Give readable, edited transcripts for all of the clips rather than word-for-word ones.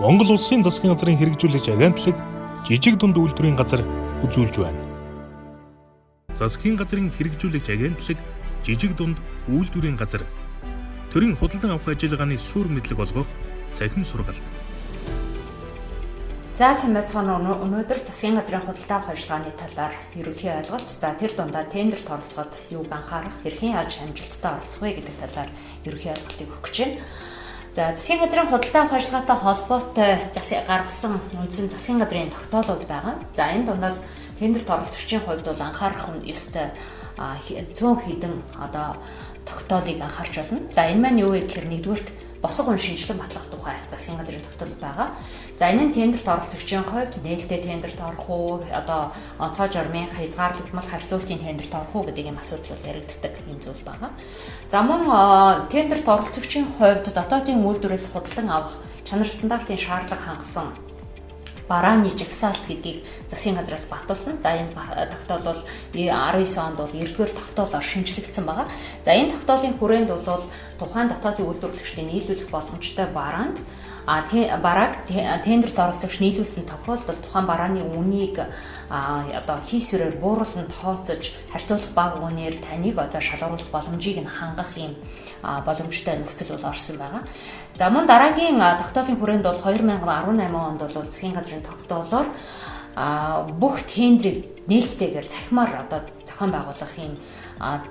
Монгол Улсын засгийн газрын хэрэгжүүлэгч агентлаг жижиг дунд үйлдвэрийн газар үзүүлж байна. Засгийн газрын хэрэгжүүлэгч агентлаг жижиг дунд үйлдвэрийн газар төрийн худалдан авах ажиллагааны суурь мэдлэг олгох цахим сургалт. За сайн байцгаана уу. Өнөөдөр засгийн газрын худалдаа авах ажиллагааны талаар ерөнхий ойлголт, тэр дундаа тендерт оролцоход юуг анхаарах, хэрхэн яаж амжилттай оролцох вэ гэдэг талаар ерөнхий ойлголтыг өгөх гэж байна. За засгийн газрын худалдаа авах ажиллагаатай холбоотой гаргасан үндсэн засгийн газрын тогтоолууд байгаа. За энэ дундаас тендерт оролцогчийн хувьд бол анхаарах ёстой цөөн хідэн тогтоолыг анхаарч байна. За энэ маань юу вэ гэхээр нэгдүгürt босго хүн шинжилэн батлах тухай засгийн газрын тогтоол байгаа. За энэ нь тендерт оролцогчийн хувьд нээлттэй тендерт орох уу, онцгой журмын хязгаарлагдмал харьцуултын тендерт орох уу гэдэг юм асуудал бол яригддаг юм зүйл байгаа. За мөн тендерт оролцогчийн хувьд дотоодын үйлдвэрээс худалдан авах чанар стандартын шаардлага хангасан барааны жагсаалт гэдгийг засгийн газраас баталсан. За энэ тогтоол бол 19 онд бол 9-р тогтоолоор шинжлэгдсэн байгаа. За энэ тогтоолын хүрээнд бол тухайн дотоодын үйлдвэрлэгчдийн нийлүүлэх боломжтой бараанд барааг тендерт оролцогч нийлүүлсэн тохиолдолд тухайн барааны үнийг хийсвэрээр бууруулан тооцож харьцуулах баг үнээр таныг шалгаруулах боломжийг нь хангах юм боломжтой нөхцөл бол орсон байгаа. За мөн дараагийн тогтоолын хүрээнд бол 2018 онд бол засгийн газрын тогтоолоор бүх тендрийг нээлттэйгээр цахимаар зохион байгуулах юм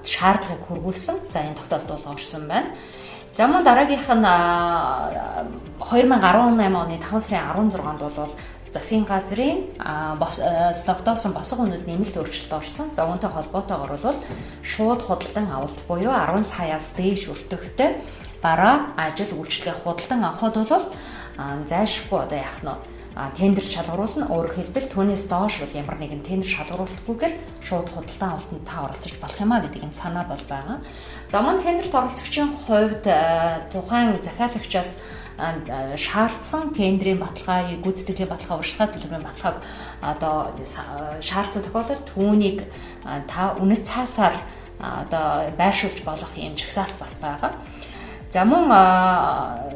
шаардлагыг хүргүүлсэн. За энэ тогтоолд бол орсон байна. За мөн дараагийнх нь 2018 оны 5 сарын 16-нд бол засгийн газрын тогтоосон босго үнэт нэмэлт өөрчлөлт орсон. За үүнтэй холбоотойгоор бол шууд худалдан авалт буюу 10 саяас дээш өртөгтэй бараа ажил үйлчлэгээ худалдан авахд бол зайлшгүй яах нь тендер шалгаруулна. Өөрөөр хэлбэл түүнээс доош бол ямар нэгэн тендер шалгаруулалтгүйгээр шууд худалдан авалтанд та оролцож болох юм а гэдэг юм санаа бол байгаа. За мөн тендерт оролцогчийн хувьд тухайн захиалагчаас шаардсан тендерийн баталгааг, гүйцэтгэлийн баталгаа, урьдчилан төлбөрийн баталгааг шаардсан тохиолдолд түүнийг та үнэт цаасаар байршуулж болох юм жагсаалт бас байгаа. За мөн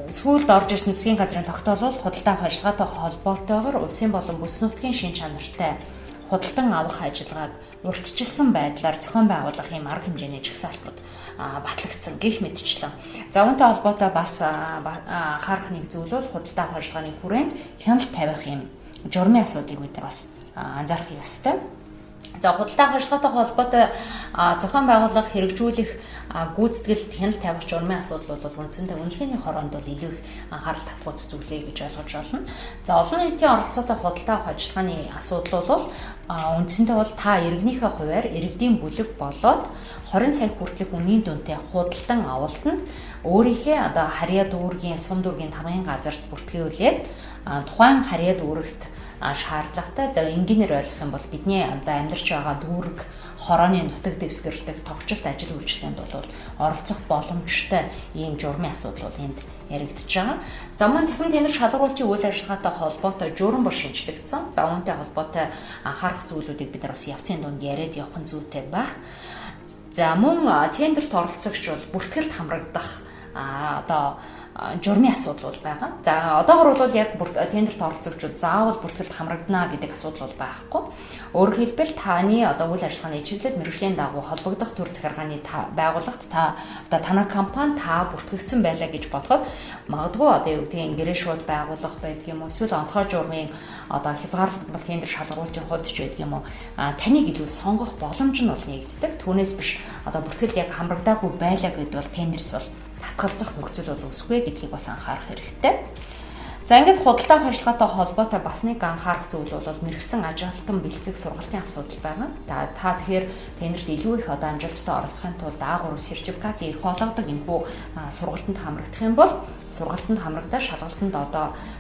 сүүлд орж ирсэн засгийн газрын тогтоол бол худалдаа авах ажиллагаатай холбоотойгоор улсын болон бүс нутгийн шин чанартай худалдан авах ажиллагааг урьдчилсан байдлаар зохион байгуулах юм арга хэмжээний жагсаалтууд батлагдсан гэх мэтчлэн. За үүнтэй холбоотой бас анхаарах нэг зүйл бол худалдаа авах ажиллагааны хүрээнд хяналт тавих юм журмын асуудлыг бид нар бас анзаарах ёстой. За худалдаа авах ажиллагаатай холбоотой зохион байгуулах, хэрэгжүүлэх, гүйцэтгэлд хяналт тавих журмын асуудал бол үндсэндээ үнэлгээний хороонд бол илүү их анхаарал татгууц зүйлээ гэж ойлгож байна. За олон нийтийн оролцоотой худалдаа авах ажиллагааны асуудал бол үндсэндээ бол та иргэнийхээ хувьар иргэдийн бүлэг болоод 20 сая хүртэлх үнийн дүнтэй худалдан авалтанд өөрийнхөө харьяа дүүргийн, сум дүүргийн тамгын газарт бүртгүүлээд тухайн харьяа дүүрэгт шаардлагатай. За энгийнээр ойлгох юм бол бидний амьдарч байгаа дүүрэг хорооны нутаг дэвсгэрдэг тогтчлт ажил үйлчлэгэнд бол оролцох боломжтой ийм журмын асуудал бол энд яригдж байгаа. За мөн цахим тендер шалгаруулалтын үйл ажиллагаатай холбоотой журам бол шинжлэгдсэн. За үүнтэй холбоотой анхаарах зүйлүүдийг бид нар бас явцын дунд яриад явах нь зүйтэй байх. За мөн тендерт оролцогч бол бүртгэлд хамрагдах журмын асуудал бол байгаа. За одоогор бол яг тендерт оролцогчид заавал бүртгэлд хамрагдана гэдэг асуудал бол байхгүй. Өөрөөр хэлбэл таны үйл ажиллагааны чиглэл мэргэжлийн дагуу холбогдох төр захиргааны байгууллагт танай компани бүртгэгдсэн байлаа гэж бодоход магадгүй гэрээ шууд байгуулах байдаг юм уу? Эсвэл онцгой журмын хязгаарлалтмал тендер шалгаруулалтын хувьд ч байдаг юм уу? Таныг илүү сонгох боломж нь бол нэгддэг. Түүнээс биш бүртгэлд яг хамрагдаагүй байлаа гэдээ бол тендерс бол татгалзах нөхцөл бол үүсэхгүй гэдгийг бас анхаарах хэрэгтэй. За ингээд худалдаа авах ажиллагаатай холбоотой бас нэг анхаарах зүйл бол мэргэсэн ажилтан бэлтгэх сургалтын асуудал байгаа. Та тэгэхээр тендерт илүү их амжилттай оролцохын тулд А3 сертификат ирэх болгодог энэхүү сургалтанд хамрагдах юм бол сургалтанд хамрагдаад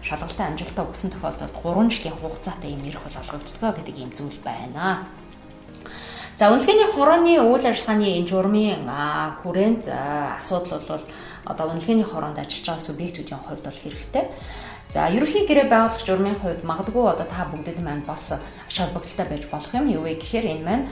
шалгалтын амжилттай өгсөн тохиолдолд 3 жилийн хугацаатай юм ирэх бол олгогддог гэдэг ийм зүйл байна. За үнэлгээний хорооны үйл ажиллагааны энэ журмын хүрээнд асуудал бол үнэлгээний хороонд ажиллаж байгаа субъектүүдийн хувьд бол хэрэгтэй. За ерөнхий гэрээ байгуулагч журмын хувьд магадгүй одоо та бүгдэд маань бас ач холбогдолтой байж болох юм. Юу вэ гэхээр энэ маань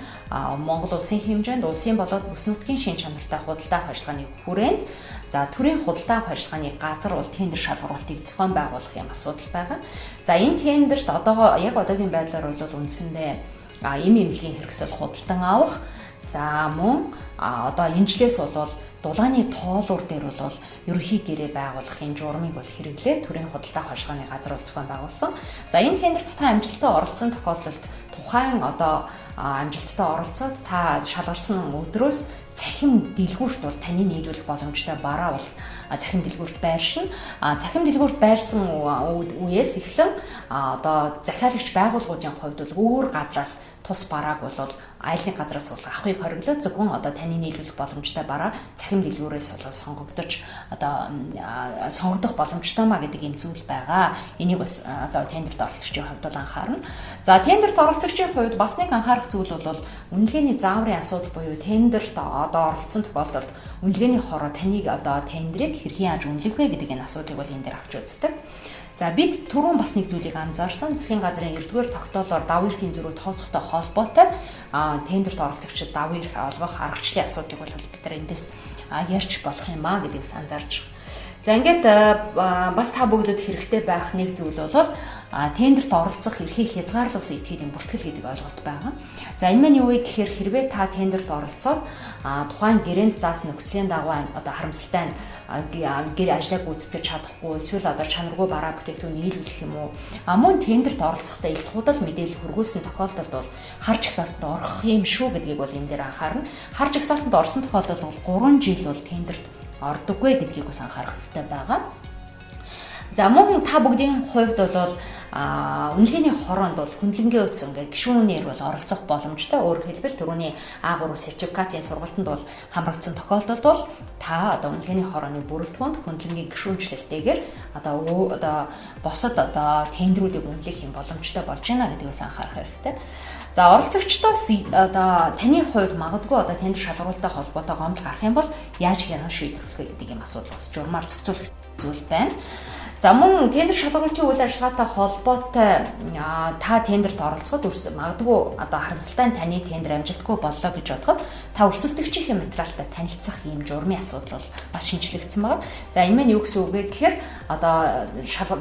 Монгол улсын хэмжээнд улсын болоод бүс нутгийн шин чанартай худалдаа авах ажиллагааны хүрээнд за төрийн худалдаа авах ажиллагааны газар бол тендер шалгаруулалтыг зохион байгуулах юм асуудал байгаа. За энэ тендерт яг одоогийн байдлаар бол үндсэндээ эм эмнэлгийн хэрэгсэл худалдан авах. За мөн одоо энэ жилээс бол дулааны тоолуур дээр бол ерөнхий гэрээ байгуулахын журмыг бол хэрэглээ төрийн худалдаа авах ажиллагааны газар бол зохион байгуулсан. За энэ тендерт та амжилттай оролцсон тохиолдолд тухайн одоо амжилттай оролцоод та шалгарсан өдрөөс цахим дэлгүүрт бол таны нийлүүлэх боломжтой бараа бол цахим дэлгүүрт байршина. Цахим дэлгүүрт байрсан үеэс эхлэн одоо захиалагч байгууллагуудын хувьд бол өөр газраас тус барааг бол айлын газраас бол авахыг хориглоо зөвхөн одоо таны нийлүүлэх боломжтой бараа цахим дэлгүүрээс бол сонгогдож одоо сонгогдох боломжтой маа гэдэг юм зүйл байгаа. Энийг бас одоо тендерт оролцогчийн хувьд бол анхаарна. За тендерт оролцогчийн хувьд бас нэг анхаарах зүйл бол үнэлгээний зааврын асуудал буюу тендерт одоо оролцсон тохиолдолд үнэлгээний хороо таныг одоо тендерийг хэрхэн яаж үнэлэх вэ гэдэг энэ асуудлыг бол энэ дээр авч үздэг. За бид түрүүн бас нэг зүйлийг анзаарсан. Засгийн газрын 9-р тогтоолоор давуу эрхийн зөрүү тооцохтой холбоотой тендерт оролцогчид давуу эрх олгох аргачлалын асуудлыг бол бид нар эндээс ярьж болох юм а гэдгийг анзаарч. За ингээд бас та бүгдэд хэрэгтэй байх нэг зүйл бол тендерт оролцох эрхийг хязгаарлуулсан этгээдийн бүртгэл гэдэг ойлголт байгаа. За энэ маань юу вэ гэхээр хэрвээ та тендерт оролцоод тухайн гэрээнд заасан нөхцөлийн дагуу одоо харамсалтай гэр ажлаа гүйцэтгэж чадахгүй эсвэл одоо чанаргүй бараа бүтээгдэхүүн нийлүүлэх юм уу мөн тендерт оролцохдоо илт худал мэдээлэл хүргүүлсэн тохиолдолд бол харж агсаалтанд орох юм шүү гэдгийг бол энэ дээр анхаарна. Харж агсаалтанд орсон тохиолдолд бол 3 жил бол тендерт ордоггүй гэдгийг бас анхаарах хэрэгтэй байгаа. За мөн та бүгдийн хувьд бол үнэлгээний хороонд бол хүндлэнгийн ус ингээ гишүүнээр бол оролцох боломжтой. Өөрөөр хэлбэл түрүүний А3 сертификатын сургалтанд бол хамрагдсан тохиолдолд бол та одоо үнэлгээний хорооны бүрэлдэхүүнд хүндлэнгийн гишүүнчлэлтэйгээр одоо босод одоо тендерүүдийг үнэлэх юм боломжтой болж байна гэдгээс анхаарах хэрэгтэй. За оролцогчдоос одоо таны хувьд магадгүй одоо тендер шалгаруулалттай холбоотой гомдол гарах юм бол яаж хянан шийдвэрлэх вэ гэдэг юм асуудал бас журмаар зохицуулах зүйл байна. За мөн тендер шалгаруулалтын үйл ажиллагаатай холбоотой та тендерт оролцоход магадгүй одоо харамсалтай таны тендер амжилтгүй боллоо гэж бодоход та өрсөлдөгчийн материалтай танилцах ийм журмын асуудал бол бас шинжлэгдсэн байна. За энэ маань юу гэсэн үг вэ гэхээр одоо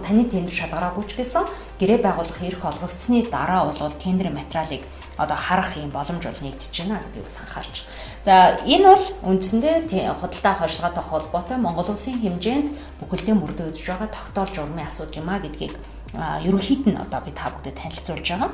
таны тендер шалгараагүй ч гэсэн гэрээ байгуулах эрх олгогдсны дараа бол тендерийн материалыг одоо харах юм боломж бол нэгдэж байна гэдгийг анхаарч. За энэ бол үндсэндээ худалдаа авах ажиллагаатай холбоотой Монгол улсын хэмжээнд бүхэлдээ мөрдөгдөж байгаа тогтоол журмын асуудал юм а гэдгийг ерөнхийд нь одоо би та бүдэд танилцуулж байгаа.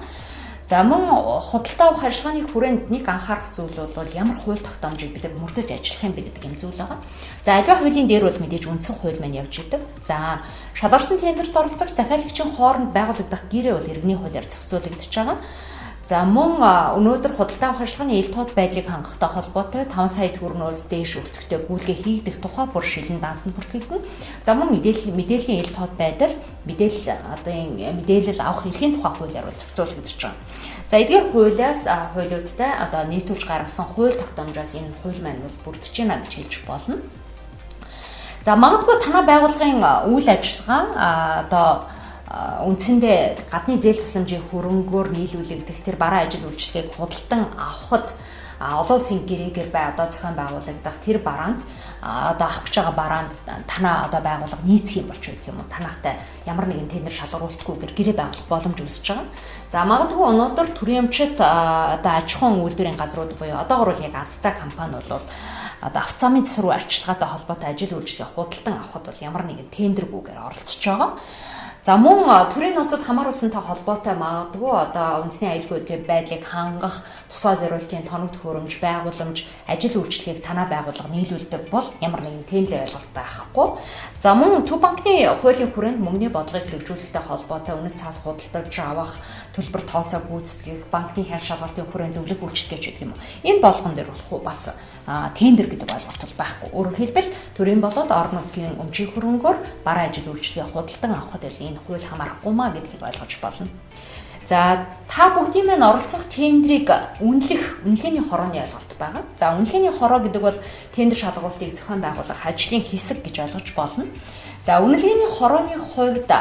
За мөн худалдаа авах ажиллагааны хүрээнд нэг анхаарах зүйл бол ямар хууль тогтоомжийг бид мөрдөж ажиллах юм бэ гэдэг юм зүйл байгаа. За альва хуулийн дээр бол мэдээж үндсэн хууль маань явж идэг. За шалгарсан тендерт оролцох захиалагчийн хооронд байгуулагдах гэрээ бол иргэний хуулиар зохицуулагдж байгаа. За мөн өнөөдөр худалдаа авах ажиллагааны ил тод байдлыг хангахтай холбоотой 5 сая төгрөгнөөс дээш өртөгтэй гүйлгээ хийгдэх тухай бүр шилэн даасан бүртгэгдэн. За мөн мэдээллийн ил тод байдал мэдээлэл авах эрхийн тухай хуулиар бол зохицуулагдж байгаа. За эдгээр хуулиас хуулиудтай одоо нийцүүлж гаргасан хууль тогтоомжоос энэ хууль маань бол бүрдэж байна гэж хэлж болно. За магадгүй танай байгууллагын үйл ажиллагаа одоо үндсэндээ гадны зээл тусламжийн хөрөнгөөр нийлүүлэгдэх тэр бараа ажил үйлчлэгийг худалдан авахд олон улсын гэрээгээр одоо зохион байгуулагдах тэр бараанд одоо авах гэж байгаа бараанд танаа одоо байгууллага нийцэх юм болч байдаг юм уу? Танахтай ямар нэгэн тендер шалгаруулалтгүйгээр гэрээ байгуулах боломж үүсэж байгаа. За магадгүй өнөөдөр төрөмчт одоо аж ахуйн үйлдвэрийн газрууд буюу одоогор бол яг Азцаа компани бол одоо авцаамын засвар арчилгаатай холбоотой ажил үйлчлэгийг худалдан авахд бол ямар нэгэн тендергүйгээр оролцож байгаа. За мөн төрийн нууцад хамааруулсантай холбоотой магадгүй одоо үндэсний аюулгүй байдлыг хангах тусгай зорилтын тоног төхөөрөмж байгууламж ажил үйлчлэгийг танай байгууллага нийлүүлдэг бол ямар нэгэн тендер ойлголттой авахгүй. За мөн төв банкны хуулийн хүрээнд мөнгөний бодлогыг хэрэгжүүлэхтэй холбоотой үнэт цаас худалдаж авах төлбөр тооцоо гүйцэтгэх банкны хян шалгалтын хүрээнд зөвлөх үйлчлэгээ ч гэдэг юм уу. Энэ болгон дээр болох бас тендер гэдэг ойлголт бол байхгүй. Өөрөөр хэлбэл төрийн болоод орон нутгийн өмчийн хөрөнгөөр бараа ажил үйлчлэгээ худалдан авахд энэ хууль хамаарахгүй маа гэдгийг ойлгож болно. За та бүгдийн маань оролцох тендрийг үнэлгээний хорооны ойлголт байгаа. За үнэлгээний хороо гэдэг бол тендер шалгуулалтыг зохион байгуулах ажлын хэсэг гэж ойлгож болно. За үнэлгээний хорооны хувьд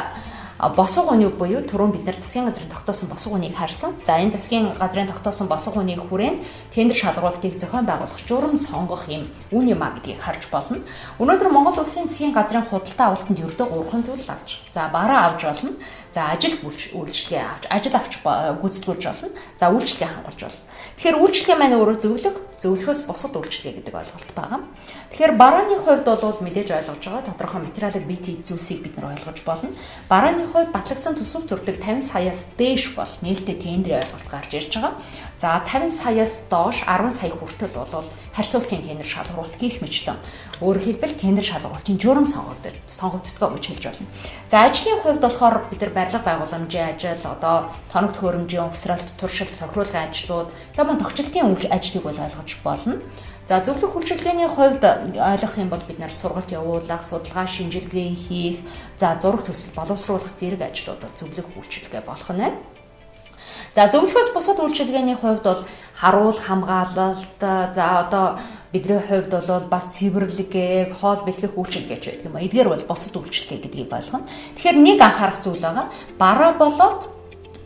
босго үнийг буюу түрүүн бид нар засгийн газрын тогтоосон босго үнийг харсан. За энэ засгийн газрын тогтоосон босго үнийг хүрээнд тендер шалгуулалтыг зохион байгуулах журам сонгох юм үн юм а гэдгийг харж болно. Өнөөдөр Монгол Улсын засгийн газрын худалдаа авалтанд ердөө 3 зүйл авч. За бараа авч болно. За ажил үйлчлэгээ авч, ажил авч гүйцэтгүүлж болно. За үйлчлэгээ хангуулж болно. Тэгэхээр үйлчлэгээ маань өөрөө зөвлөхөөс бусад үйлчлэгээ гэдэг ойлголт байгаа. Тэгэхээр барааны хувьд бол мэдээж ойлгож байгаа тодорхой материалыг бит зүйлсийг бид нар ойлгож болно. Барааны хувьд батлагдсан төсөв төрдөг 50 саяас дээш бол нээлттэй тендерийн ойлголт гарч ирж байгаа. За 50 саяас доош 10 сая хүртэл бол харьцуултын тендер шалгуулалт гэх мэтлэн өөрөөр хэлбэл тендер шалгуулалтын журам сонгогддог гэж хэлж болно. За ажлын хувьд болохоор бид нар барилга байгууламжийн ажил, одоо тоног төхөөрөмжийн угсралт, туршилт, тохируулгын ажлууд, за мөн тогтчлтын ажлыг бол ойлгож болно. За зөвлөх үйлчилгээний хувьд ойлгох юм бол бид нар сургалт явуулах, судалгаа шинжилгээ хийх, за зураг төсөл боловсруулах зэрэг ажлууд зөвлөх үйлчилгээ болох нь. За зөвлөхөөс бусад үйлчилгээний хувьд бол харуул хамгаалалт, за одоо бидний хувьд бол бас цэвэрлэгээ, хоол бэлтгэх үйлчилгээч байдаг юм а. Эдгээр бол бусад үйлчилгээ гэдгийг ойлгоно. Тэгэхээр нэг анхаарах зүйл байгаа. Бараа болоод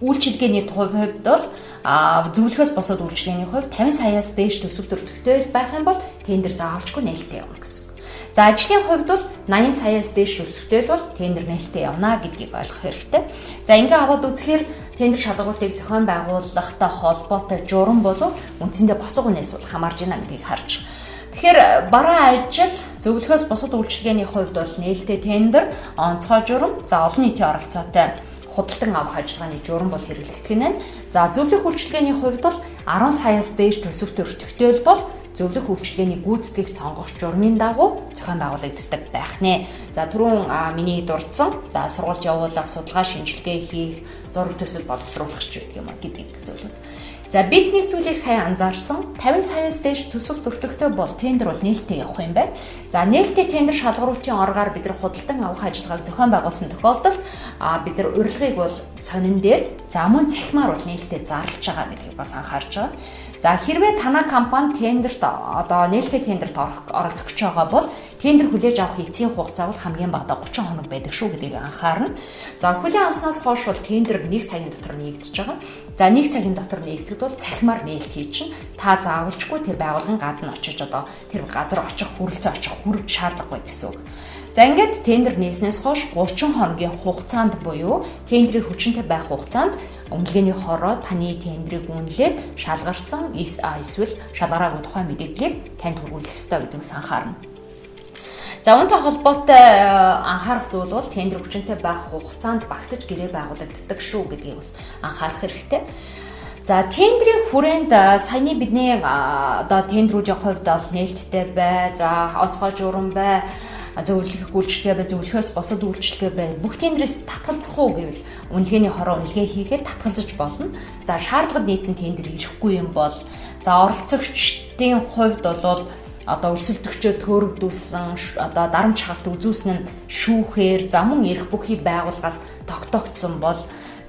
үйлчилгээний хувьд бол зөвлөхөөс босоод үйлчилгээний хувьд 50 саяас дээш төсөв төрөлхтөй байх юм бол тендер заавалжгүй нээлттэй явна гэсэн. За ажлын хувьд бол 80 саяас дээш төсөвтэй бол тендер нээлттэй явна гэдгийг ойлгох хэрэгтэй. За ингээ аваад үзэхээр тендер шалгуулалтыг зохион байгуулахтай холбоотой журам болов үндсэндээ босго үнээс бол хамаарж байна гэдгийг харж. Тэгэхээр бараа ажил зөвлөхөөс босод үйлчилгээний хувьд бол нээлттэй тендер, онцгой журам, за олон нийтийн оролцоотой худалдан авах ажиллагааны журам бол хэрэглэгдэх нь. За зөвлөх үйлчилгээний хувьд бол 10 саяас дээш төсөв төрөлхтөй бол зөвлөх үйлчилгээний гүйцэтгэлд сонгох журмын дагуу зохион байгуулагддаг байх нэ. За түрүүн миний дурдсан. За сургалт явуулах, судалгаа шинжилгээ хийх, зураг төсөл боловсруулах ч гэдэг юм а гэдэг зөвлөлт. За бид нэг зүйлийг сайн анзаарсан. 50 саяас дээш төсөв төрөлхтөй бол тендер бол нээлттэй явах юм байна. За нээлттэй тендер шалгуулалтын оргаар бид нар худалдан авах ажиллагааг зохион байгуулсан тохиолдолд бид нар урилгыг бол сонин дээр за мөн цахимаар бол нээлттэй зарлж байгаа гэдгийг бас анхаарч байгаа. За хэрвээ танай компани тендерт одоо нээлттэй тендерт оролцож байгаа бол тендер хүлээж авах эцсийн хугацаа бол хамгийн бага 30 хоног байдаг шүү гэдгийг анхаарна. За хүлээн авснаас хойш бол тендер 1 цагийн дотор нэгдэж байгаа. За 1 цагийн дотор нэгдэхэд бол цахимаар нээлт хий чинь та заавалжгүй тэр байгууллагын гадна очиж одоо тэр газар очих, хүрэлцэн очих хүрэх шаардлагагүй гэсэн үг. За ингээд тендер нээснээс хойш 30 хоногийн хугацаанд буюу тендерийн хүчинтэй байх хугацаанд өмлөгийн хороо таны тендрийг үнэлээд шалгарсан эсвэл шалгараагүй тухай мэдээллийг танд хүргүүлэх ёстой гэдгээс анхаарна. За үүнтэй холбоотой анхаарах зүйл бол тендер хүчинтэй байх хугацаанд багтаж гэрээ байгуулагддаг шүү гэдгийг бас анхаарах хэрэгтэй. За тендерийн хүрээнд саяны бидний одоо тендерүүдийн хувьд бол нээлттэй бай, за онцгой журам бай, зөвлөх үйлчилгээ бай, зөвлөхөөс босод үйлчилгээ бай. Бүх тендерээс татгалзах уу гэвэл үнэлгээний хороо үнэлгээ хийгээд татгалзаж болно. За шаардлагад нийцсэн тендер ирэхгүй юм бол за оролцогчдын хувьд бол одоо өрсөлдөгчөө төөрөгдүүлсэн одоо дарамт шалгалт үзүүлсэн нь шүүхээр за мөн эрх бүхий байгууллагаас тогтоогдсон бол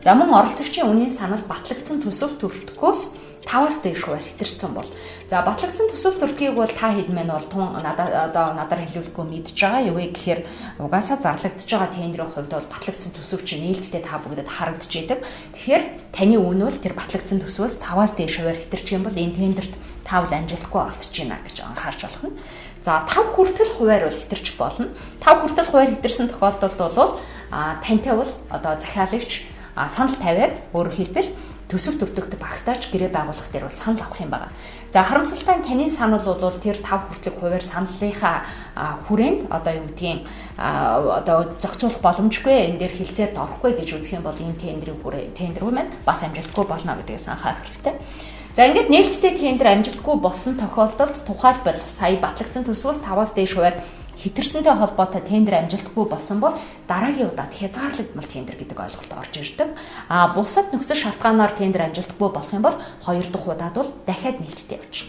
за мөн оролцогчийн үнийн санал батлагдсан төсөв төрөлтгөөс 5-аас дээш хувиар хэтэрсэн бол за батлагдсан төсөв төрөлтгийг бол та хэд мэн бол тун надаар хэлүүлэхгүй мэдж байгаа юу вэ гэхээр угаасаа зарлагдж байгаа тендерийн хувьд бол батлагдсан төсөв чинь нээлттэй та бүгдэд харагдж идэг. Тэгэхээр таны үн бол тэр батлагдсан төсвөөс 5-аас дээш хувиар хэтэрчих юм бол энэ тендерт та бол амжилтгүй оролцож байна гэж анхаарч болох нь. За 5 хүртэл хувиар бол хэтэрч болно. 5 хүртэл хувиар хэтэрсэн тохиолдолд бол тантай бол одоо захиалагч санал тавиад өөрөөр хэлбэл төсөв төрөлхтөд багтааж гэрээ байгуулах дээр бол санал авах юм байна. За харамсалтай таны санал бол тэр 5 хүртэлх хувиар саналынхаа хүрээнд одоо юу гэдгийг одоо зохицуулах боломжгүй энэ дээр хилцээд орохгүй гэж үзэх юм бол энэ тендер маань бас амжилтгүй болно гэдгээс анхаарах хэрэгтэй. За ингээд нээлттэй тендер амжилтгүй болсон тохиолдолд тухайлбал сая батлагдсан төсвөөс 5-аас дээш хувиар хэтэрсэнтэй холбоотой тендер амжилтгүй болсон бол дараагийн удаад хязгаарлагдмал тендер гэдэг ойлголт орж ирдэг. Бусад нөхцөл шалтгаанаар тендер амжилтгүй болох юм бол 2 дахь удаад бол дахиад нээлттэй явчих.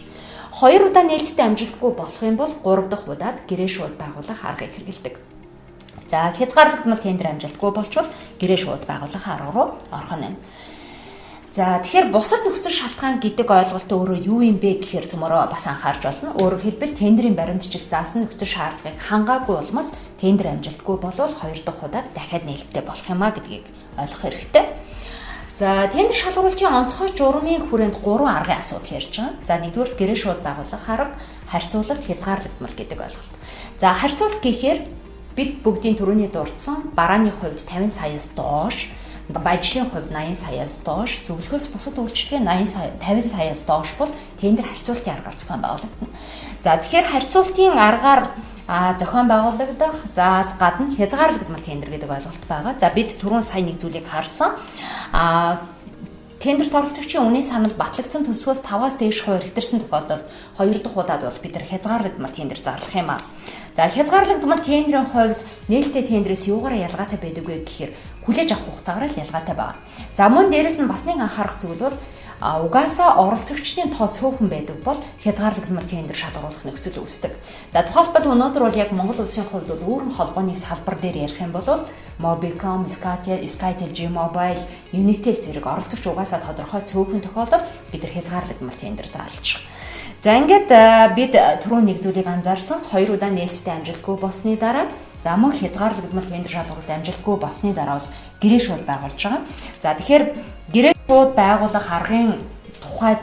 2 удаа нээлттэй амжилтгүй болох юм бол 3 дахь удаад гэрээ шууд байгуулах аргыг хэрэглэдэг. За хязгаарлагдмал тендер амжилтгүй болчвол гэрээ шууд байгуулах арга руу орох нь. За тэгэхээр бусад нөхцөл шалтгаан гэдэг ойлголт өөрөө юу юм бэ гэхээр цөмөрөө бас анхаарч болно. Өөрөөр хэлбэл тендерийн баримтчиг заасан нөхцөл шаардлагыг хангаагүй улмаас тендер амжилтгүй болвол 2 дахь удаа дахиад нээлттэй болох юмаа гэдгийг ойлгох хэрэгтэй. За тендер шалгуулалтын онцгой журмын хүрээнд 3 аргын асуудал ярьж байгаа. За нэгдүгээр гэрээ шууд байгуулах арга, харьцуулалт, хязгаарлагдмал гэдэг ойлголт. За харьцуулалт гэхээр бид бүгдийн түрүүний дурдсан барааны хувьд 50 саяас доош, ажлын хувьд 80 саяас доош, зөвлөхөөс бусад үйлчлэгээ 50 саяас доош бол тендер харьцуулалтын аргаар зохион байгуулагдана. За тэгэхээр харьцуулалтын аргаар зохион байгуулагдах заас гадна хязгаарлагдмал тендер гэдэг ойлголт байгаа. За бид түрүүн сая нэг зүйлийг харсан. Тендерт оролцогчийн үнийн санал батлагдсан төсвөөс 5-аас дээш хувиар хэтэрсэн тохиолдолд 2 дахь удаад бол бид нар хязгаарлагдмал тендер зарлах юм аа. За хязгаарлагдмал тендерийн хувьд нээлттэй тендерээс юугаараа ялгаатай байдаг вэ гэхээр хүлээж авах хугацаагаар л ялгаатай байна. За мөн дээрэс нь бас нэг анхаарах зүйл бол угаасаа оролцогчдын тоо цөөхөн байдаг бол хязгаарлагдмал тендер шалгуулах нөхцөл үүсдэг. За тухайлбал өнөөдөр бол яг Монгол улсын хувьд бол өөрийн холбооны салбар дээр ярих юм бол Mobicom, Skytel, G-Mobile, Unitel зэрэг оролцогч угаасаа тодорхой цөөхөн тохиолдолд бид нар хязгаарлагдмал тендер зарлж байгаа. За ингээд бид түрүүн нэг зүйлийг анзаарсан. 2 удаа нээлттэй амжилтгүй болсны дараа за мөн хязгаарлагдмал тендер шалгуулалт амжилтгүй болсны дараа бол гэрээ шууд байгуулж байгаа. За тэгэхээр гэрээ шууд байгуулах аргын тухайд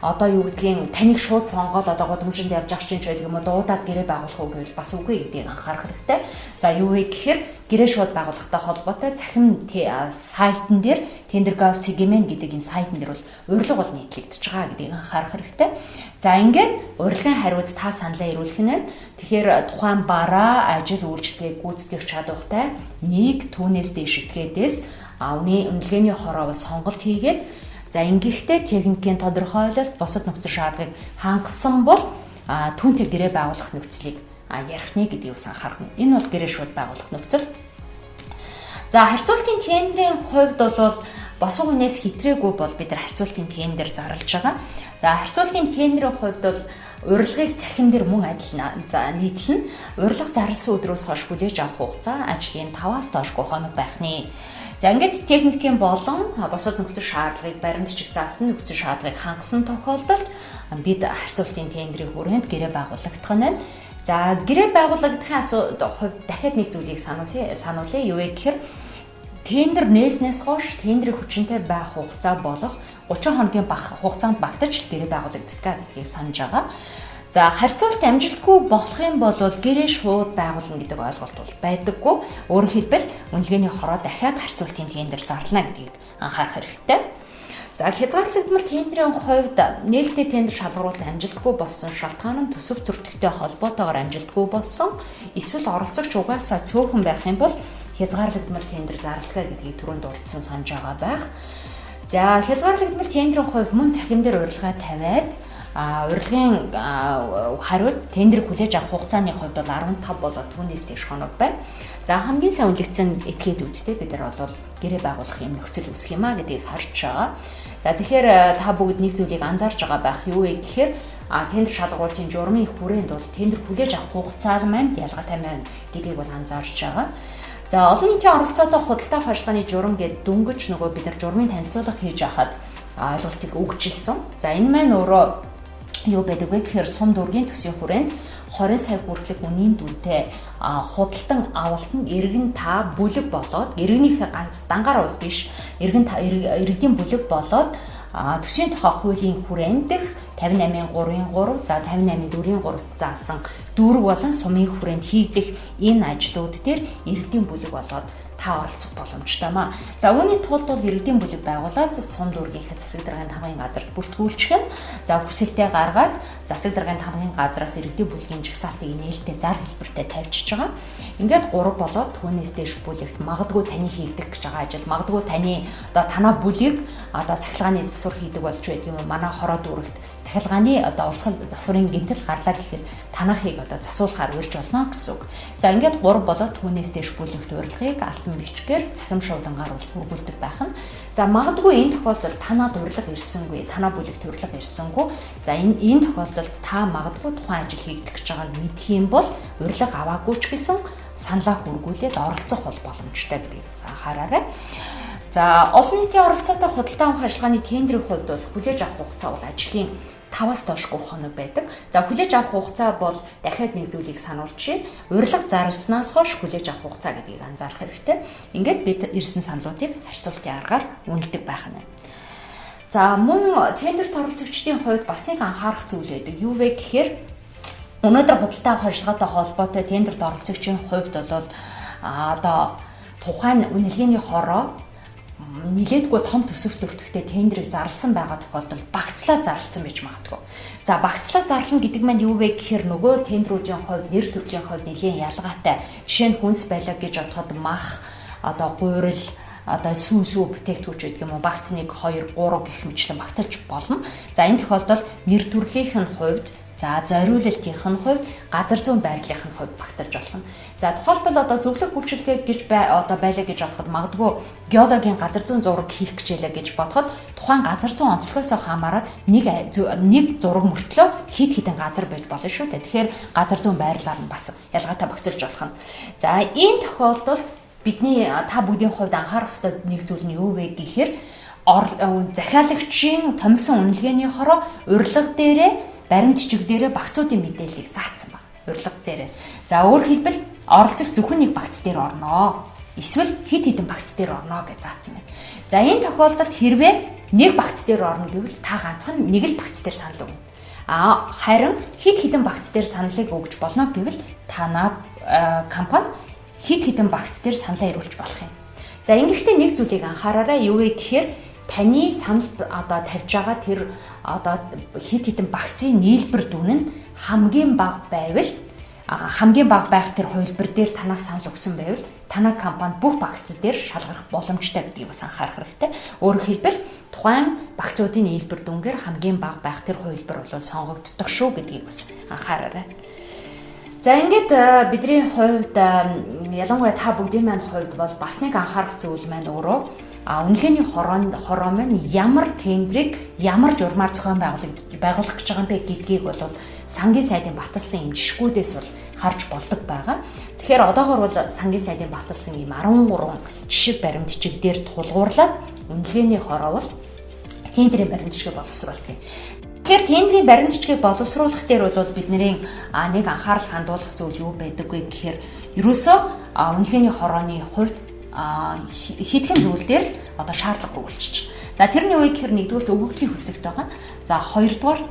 одоо юу гэдгийг таныг шууд сонгоод одоо гудамжинд явж ах чинь ч байдаг юм уу дуудаад гэрээ байгуулах уу гэвэл бас үгүй гэдгийг анхаарах хэрэгтэй. За юу вэ гэхээр гэрээ шууд байгуулахтай холбоотой цахим сайтн дээр Tender.gov CGMN гэдэг энэ сайтн дээр бол урилга бол нийтлэгдэж байгаа гэдгийг анхаарах хэрэгтэй. За ингээд урилгын хариуд та саналаа ирүүлэх нь. Тэгэхээр тухайн бараа ажил үйлчлэгийг гүйцэтгэх чадвартай нэг түүнээс дээш этгээдээс үнийн үнэлгээний хороо сонголт хийгээд за ингэхдээ техникийн тодорхойлолт бусад нөхцөл шаардлагыг хангасан бол түүнтэй гэрээ байгуулах нөхцөлийг ярих нэ гэдгийг бас анхаарах нь. Энэ бол гэрээ шууд байгуулах нөхцөл. За харьцуулалтын тендерийн хувьд бол босго хүнээс хитрээгүй бол бид нар харьцуулалтын тендер зарлж байгаа. За харьцуулалтын тендерийн хувьд бол урилгыг цахим дээр мөн адилна. За нийтлэн урилга зарласан өдрөөс хойш хүлээж авах хугацаа ажлын 5-аас доошгүй хоног байх нэ. За ингээд техникийн болон босод нөхцөл шаардлагыг баримтчиг заасан нөхцөл шаардлагыг хангасан тохиолдолд бид харьцуулалтын тендерийн хүрээнд гэрээ байгуулагдах нь. За гэрээ байгуулагдахын хувьд дахиад нэг зүйлийг сануулъя. Юу вэ гэхээр тендер нээснээс хойш тендерийн хүчинтэй байх хугацаа болох 30 хоногийн хугацаанд багтаж гэрээ байгуулагддаг гэдгийг санаж байгаа. За харьцуулалт амжилтгүй болох юм бол гэрээ шууд байгуулна гэдэг ойлголт бол байдаггүй. Өөрөөр хэлбэл үнэлгээний хороо дахиад харьцуулалтын тендер зарлана гэдгийг анхаарах хэрэгтэй. За хязгаарлагдмал тендерийн хувьд нээлттэй тендер шалгуулалт амжилтгүй болсон шалтгаан нь төсөв төртөгтэй холбоотойгоор амжилтгүй болсон эсвэл оролцогч угаасаа цөөхөн байх юм бол хязгаарлагдмал тендер зарлалгаа гэдгийг түрүүнд дурдсан санаж байгаа байх. За хязгаарлагдмал тендерийн хувьд мөн цахим дээр урилга тавиад урилгын хариуд тендер хүлээж авах хугацааны хувьд бол 15 болоод түүнээс дээш хоног байна. За хамгийн сайн үлдсэн этгээдүүдтэй бид нар бол гэрээ байгуулах юм нөхцөл үүсэх юм а гэдгийг харж байгаа. За тэгэхээр та бүгд нэг зүйлийг анзаарч байгаа байх. Юу вэ гэхээр тендер шалгуулалтын журмын хүрээнд бол тендер хүлээж авах хугацаа маань ялгаатай байна гэдгийг бол анзаарч байгаа. За олон нийтийн оролцоотой худалдаа ажиллагааны журам гэдэг дөнгөж нөгөө бид нар журмын танилцуулга хийж авахад ойлголтыг өгчилсөн. За энэ маань өөрөө юу байдаг вэ гэхээр сум дүүргийн төсвийн хүрээнд 20 сая хүртэлх үнийн дүнтэй худалдан авалтанд иргэн та бүлэг болоод иргэнийхээ ганц дангаар бол биш иргэдийн бүлэг болоод төсвийн тухай хуулийн хүрээнд дэх 58.3-3 за 58.4-3-т заасан дүүрэг болон сумын хүрээнд хийгдэх энэ ажлууд дээр иргэдийн бүлэг болоод та оролцох боломжтой маа. За үүний тулд бол иргэдийн бүлэг байгуулаад сум дүүргийнхээ засаг даргын хамгийн газарт бүртгүүлчих нь. За хүсэлтээ гаргаад засаг даргын хамгийн газраас иргэдийн бүлгийн жагсаалтыг нээлттэй зар хэлбэртэй тавьчихж байгаа. Ингээд 3 болоод түүнээс дээш бүлэгт магадгүй таны хийгдэх гэж байгаа ажил, магадгүй таны одоо танаа бүлэг одоо цахилгааны засвар хийдэг болж байдаг юм уу? Манай хороо дүүрэгт цахилгааны одоо урсгал засварын гэмтэл гарлаа гэхэд танахыг одоо засуулахаар урьж болно гэсэн үг. За ингээд 3 болоод түүнээс дээш бүлэгт урилгыг алтан бичгээр цахим шуудангаар хүргүүлдэг байх нь. За магадгүй энэ тохиолдолд танаад урилга ирсэнгүй, танаа бүлэгт урилга ирсэнгүй. За энэ тохиолдолд та магадгүй тухайн ажил хийгдэх гэж байгааг мэдэх юм бол урилга аваагүй ч гэсэн саналаа хүргүүлээд оролцох бол боломжтой гэдгийг анхаараарай. За олон нийтийн оролцоотой худалдаа авах ажиллагааны тендерийн хувьд бол хүлээж авах хугацаа бол ажлын 5-аас доошгүй хоног байдаг. За хүлээж авах хугацаа бол дахиад нэг зүйлийг сануулчих. Урилга зарлснаас хойш хүлээж авах хугацаа гэдгийг анзаарах хэрэгтэй. Ингээд бид ирсэн саналуудыг харьцуултын аргаар үнэлдэг байх нь. За мөн тендерт оролцогчдын хувьд бас нэг анхаарах зүйл байдаг. Юу вэ гэхээр өнөөдөр худалдаа авах ажиллагаатай холбоотой тендерт оролцогчдын хувьд бол одоо тухайн үнэлгээний хороо нилээдгүй том төсөв төртөгтэй тендерийг зарласан байгаа тохиолдолд багцлаа зарлсан байж магадгүй. За багцлаа зарлана гэдэг маань юу вэ гэхээр нөгөө тендерүүдийн хувьд нэр төрлийн хувьд нэлээд ялгаатай. Жишээ нь хүнс байлаа гэж бодоход мах, одоо гуйрал, одоо сүүн бүтээгдэхүүч гэдэг юм уу багц 1 2 3 гэх мэтлэн багцалж болно. За энэ тохиолдолд нэр төрлийнх нь хувьд за зориулалтынх нь хувьд газар зүйн байрлалынх нь хувьд багцалж болох нь. За тухайлбал одоо зөвлөх үйлчилгээ гэж одоо байлаа гэж бодоход магадгүй геологийн газар зүйн зураг хийх гэжэлээ гэж бодоход тухайн газар зүйн онцлогоос хамаарат нэг зураг мөртлөө хит хитэн газар байж болно шүү дээ. Тэгэхээр газар зүйн байрлалаар нь бас ялгаатай багцалж болох нь. За энэ тохиолдолд бидний та бүгдийн хувьд анхаарах ёстой нэг зүйл нь юу вэ гэхээр захиалагчийн томсон үнэлгээний хороо урилга дээрээ баримт жижиг дээрээ багцуудын мэдээллийг заасан баг. Урилга дээрээ. За өөрөөр хэлбэл оролцогч зөвхөн нэг багц дээр орноо. Эсвэл хит хитэн багц дээр орноо гэж заасан байна. За энэ тохиолдолд хэрвээ нэг багц дээр орно гэвэл та ганцхан нэг л багц дээр санал өгнө. Харин хит хитэн багц дээр саналыг өгж болно гэвэл танаа компани хит хитэн багц дээр саналаа ирүүлж болох юм. За ингэхдээ нэг зүйлийг анхаараарай. Юу вэ гэхээр таны санал одоо тавьж байгаа тэр одоо хит хитэн багцын нийлбэр дүн нь хамгийн бага байвал хамгийн бага байх тэр хувилбар дээр танаас санал өгсөн байвал танай компани бүх багц дээр шалгарах боломжтой гэдгийг бас анхаарах хэрэгтэй. Өөрөөр хэлбэл тухайн багцуудын нийлбэр дүнгээр хамгийн бага байх тэр хувилбар бол сонгогддог шүү гэдгийг бас анхаараарай. За ингээд бидний хувьд ялангуяа та бүгдийн маань хувьд бол бас нэг анхаарах зүйл маань өөрөө үнэлгээний хороо маань ямар тендрийг ямар журмаар зохион байгуулах гэж байгаа юм бэ гэдгийг бол сангийн сайдын баталсан юм жишгүүдээс бол харж болдог байгаа. Тэгэхээр одоогоор бол сангийн сайдын баталсан юм 13 жишг баримт жижиг дээр тулгуурлаад үнэлгээний хороо бол тендрийн баримт жижиг боловсруулдаг юм. Тэгэхээр тендрийн баримт жижиг боловсруулах дээр бол бидний нэг анхаарал хандуулах зүйл юу байдаг вэ гэхээр ерөөсөө үнэлгээний хорооны хувьд хитгэн зүйл дээр л одоо шаардлага өгүүлчих. За тэрний үед гэхээр нэгдүгээр өгөгдлийн хүсэгт байгаа. За хоёрдугаар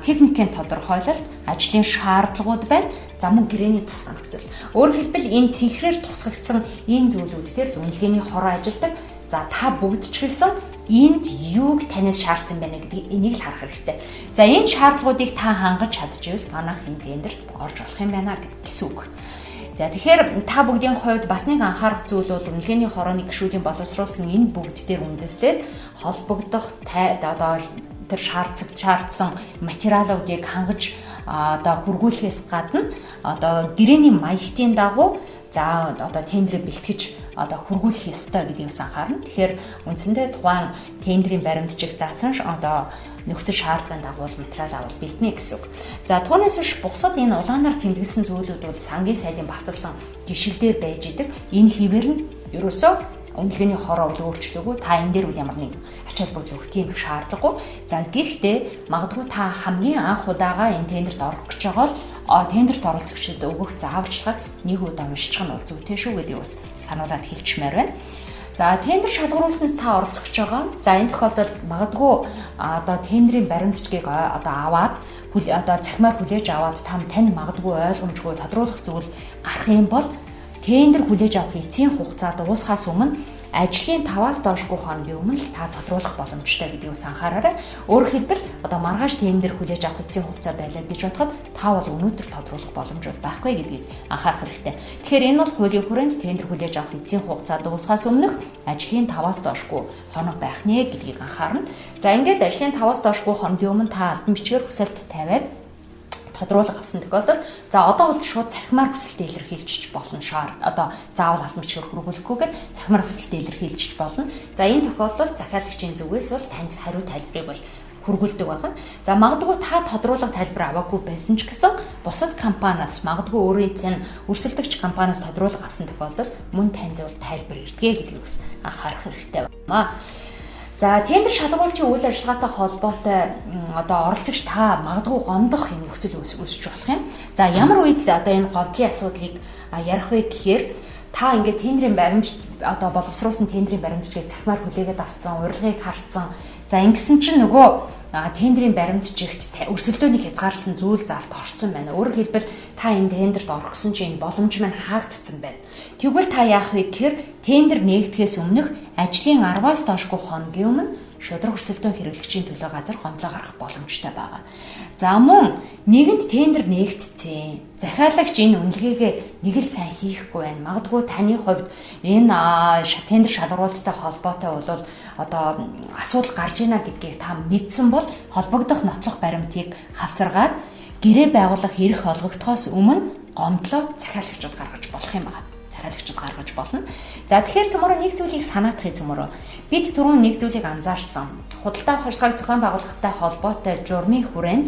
техникийн тодорхойлолт, ажлын шаардлагууд байна. За мөн гэрээний тусгай нөхцөл. Өөрөөр хэлбэл энэ цэнхрээр тусгагдсан энэ зүйлүүд дээр үнэлгээний хороо ажилдаг. За та бүгд ч гэсэн энд юуг танаас шаардсан байна гэдгийг энийг л харах хэрэгтэй. За энэ шаардлагуудыг та хангаж чадчихвэл манайх энэ тендерт орж болох юм байна гэсэн үг. За тэгэхээр та бүгдийн хувьд бас нэг анхаарах зүйл бол үнэлгээний хорооны гишүүдийн боловсруулсан энэ бүгд дээр үндэслээд холбогдох одоо тэр шаардсан материалуудыг хангаж одоо хүргүүлэхээс гадна одоо гэрээний маягтын дагуу за одоо тендерийг бэлтгэж одоо хүргүүлэх ёстой гэдгийг анхаарна. Тэгэхээр үндсэндээ тухайн тендерийн баримтчиг заасан одоо нөхцөл шаардлагын дагуу материал аваад бэлднэ гэсэн үг. За түүнээс биш бусад энэ улаанаар тэмдэглэсэн зүйлүүд бол сангийн сайдын баталсан жишг дээр байж идэг. Энэ хэвээр нь ерөөсөө үнэлгээний хороо бол өөрчлөөгүй. Та энэ дээр үл ямар нэг ач холбогдол өгөх тийм шаардлагагүй. За гэхдээ магадгүй та хамгийн анх удаага энэ тендерт орох гэж байгаа бол тендерт оролцогчдод өгөх зааварчилгааг нэг удаа уншчих нь бол зүйтэй шүү гэдгийг бас сануулад хэлчихмээр байна. За тендер шалгаруулахнаас та оролцох гэж байгаа. За энэ тохиолдолд магадгүй одоо тендерийн баримтчгийг одоо аваад одоо цахимаар хүлээж аваад тань магадгүй ойлгомжгүй тодруулах зүйл гарах юм бол тендер хүлээж авах эцсийн хугацаа дуусахаас өмнө ажлын 5-аас доошгүй хоногийн өмнө та тодруулах боломжтой гэдгийг бас анхаараарай. Өөрөөр хэлбэл одоо маргааш тендер хүлээж авах эцсийн хугацаа байлаа гэж бодоход та бол өнөөдөр тодруулах боломжууд байхгүй гэдгийг анхаарах хэрэгтэй. Тэгэхээр энэ бол хуулийн хүрээнд тендер хүлээж авах эцсийн хугацаа дуусахаас өмнөх ажлын 5-аас доошгүй хоног байх нэ гэдгийг анхаарна. За ингээд ажлын 5-аас доошгүй хоногийн өмнө та албан бичгээр хүсэлт тавиад тодруулга авсан тохиолдолд за одоо бол шууд цахимаар хүсэлтээ илэрхийлж болно одоо заавал албан бичгээр хүргүүлэхгүйгээр цахимаар хүсэлтээ илэрхийлж болно. За энэ тохиолдолд захиалагчийн зүгээс бол танд хариу тайлбарыг бол хүргүүлдэг байна. За магадгүй та тодруулга тайлбар аваагүй байсан ч гэсэн бусад компаниас магадгүй өөрийн тань өрсөлдөгч компаниас тодруулга авсан тохиолдолд мөн танд бол тайлбар ирдэг гэдгийг бас анхаарах хэрэгтэй байна. За тендер шалгуулалтын үйл ажиллагаатай холбоотой одоо оролцогч та магадгүй гомдох юм нөхцөл үүсэж болох юм. За ямар үед одоо энэ гомдлын асуудлыг ярих вэ гэхээр та ингээд тендерийн баримж одоо боловсруулсан тендерийн баримтчийг цахимаар хүлээгээд авсан, урилгыг харцсан. За ингэсэн чинь нөгөө тендерийн баримтчигт өрсөлдөөнийг хязгаарласан зүйл заалт орсон байна. Өөрөөр хэлбэл та энэ тендерт орох гэсэн чинь боломж маань хаагдсан байна. Тэгвэл та яах вэ гэхээр тендер нээгдэхээс өмнөх ажлын 10-аас доошгүй хоногийн өмнө шудраг өрсөлдөөн хэрэглэгчийн төлөө газар гомдлоо гаргах боломжтой байгаа. За мөн нэгэнд тендер нээгдсэн. Захиалагч энэ үнэлгээгээ нэг л сайн хийхгүй байна. Магадгүй таны хувьд энэ тендер шалгуулалттай холбоотой бол одоо асуудал гарч ийна гэдгийг та мэдсэн бол холбогдох нотлох баримтыг хавсаргаад гэрээ байгуулах эрх олгогдохоос өмнө гомдлоо захиалагчид гаргаж болох юм байна. Захиалагчид гаргаж болно. За тэгэхээр цөмөрөө нэг зүйлийг санаатахыг цөмөрөө. Бид түрүүн нэг зүйлийг анзаарсан. Худалдаа авах ажиллагааг зохион байгуулалттай холбоотой журмын хүрээнд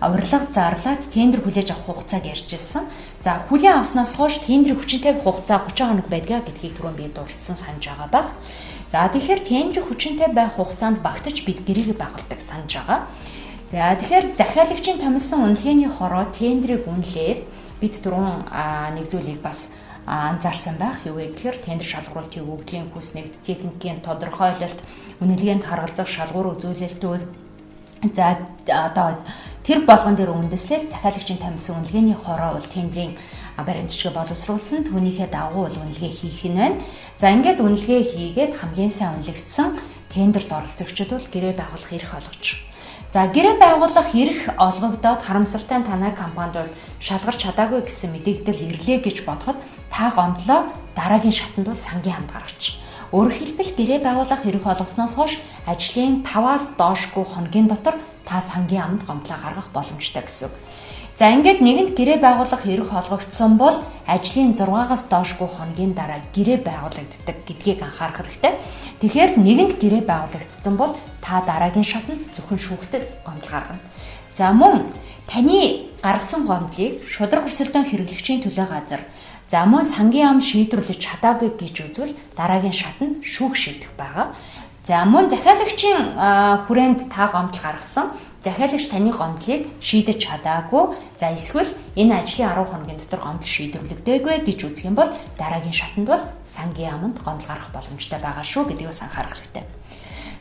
урилга зарлаад тендер хүлээж авах хугацааг ярьжсэн. За хүлээн авснаас хойш тендерийн хүчинтэй хугацаа 30 хоног байдгаа гэдгийг түрүүн би дурдсан санаж байгаа баг. За тэгэхээр тендерийн хүчинтэй байх хугацаанд багтаж бид гэрээгээ байгуулдаг санаж байгаа. За тэгэхээр захиалагчийн томилсон үнэлгээний хороо тендерийг үнэлээд бид түрүүн нэг зүйлийг бас анзаарсан байх. Юу вэ гэхээр тендер шалгуулалтын өгөгдлийн хүс нэгт техникийн тодорхойлолт, үнэлгээнд харгалзах шалгуур үзүүлэлтүүд за одоо тэр болгон дээр үндэслээд захиалагчийн томилсон үнэлгээний хороо бол тендерийн баримтчиг боловсруулсан түүнийхээ дагуу бол үнэлгээ хийх нь байна. За ингээд үнэлгээ хийгээд хамгийн сайн үнэлэгдсэн тендерт оролцогчид бол гэрээ байгуулах эрх олгож. За гэрээ байгуулах эрх олгогдоод харамсалтай танай компанид бол шалгарч чадаагүй гэсэн мэдээлэл ирлээ гэж бодоход та гомдлоо дараагийн шатанд бол сангийн хамт гаргач. Өөрөөр хэлбэл гэрээ байгуулах эрх олгосноос хойш ажлын 5-аас доошгүй хоногийн дотор та сангийн амд гомдлоо гаргах боломжтой гэсэн үг. За ингээд нэгэнд гэрээ байгуулах эрх олгогдсон бол ажлын 6-аас доошгүй хоногийн дараа гэрээ байгуулагддаг гэдгийг анхаарах хэрэгтэй. Тэгэхээр нэгэнд гэрээ байгуулагдсан бол та дараагийн шатнд зөвхөн шүүхтэд гомдол гаргана. За мөн таны гаргасан гомдлыг шудраг өрсөлдөөн хэрэглэгчийн төлөө газар за мөн сангийн ам шийдвэрлэж чадаагүй гэж үзвэл дараагийн шатнд шүүх шийдэх байгаа. За мөн захиалагчийн хүрээнд та гомдол гаргасан. Захиалагч таны гомдлыг шийдэж чадаагүй. За эсвэл энэ ажлын 10 хоногийн дотор гомдол шийдвэрлэгдээгүй гэж үзэх юм бол дараагийн шатнд бол сангийн аманд гомдол гарах боломжтой байгаа шүү гэдгийг бас анхаарах хэрэгтэй.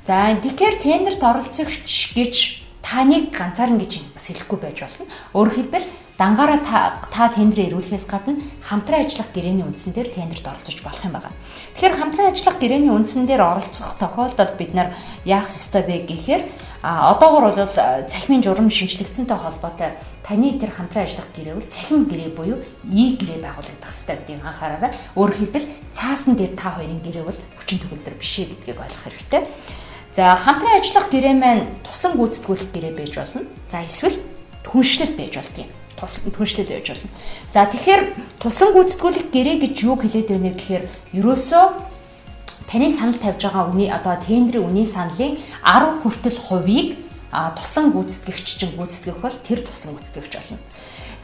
За тэгэхээр тендерт оролцогч гэж таныг ганцаарн гэж бас хэлэхгүй байж болно. Өөрөөр хэлбэл дангаараа та тендер ирүүлэхээс гадна хамтран ажиллах гэрээний үндсэн дээр тендерт оролцож болох юм байна. Тэгэхээр хамтран ажиллах гэрээний үндсэн дээр оролцох тохиолдолд бид нар яах ёстой вэ гэхээр одоогор бол цахимын журам шинжлэгдсэнтэй холбоотой таны тэр хамтран ажиллах гэрээ бол цахим гэрээ буюу И гэрээ байгуулагдах ёстой гэдгийг анхаараарай. Өөрөөр хэлбэл цаасан дээр та хоёрын гэрээ бол хүчин төгөлдөр биш ээ гэдгийг ойлгох хэрэгтэй. За хамтран ажиллах гэрээ маань туслан гүйцэтгүүлэх гэрээ байж болно. За эсвэл түншлэл байж болдгийм. Түншлэл байж болно. За тэгэхээр туслан гүйцэтгүүлэх гэрээ гэж юу хэлээд байна вэ гэхээр ерөөсөө таны санал тавьж байгаа үний одоо тендерийн үний саналын 10 хүртэл хувийг туслан гүйцэтгэгч чинь гүйцэтгэх бол тэр туслан гүйцэтгэгч болно.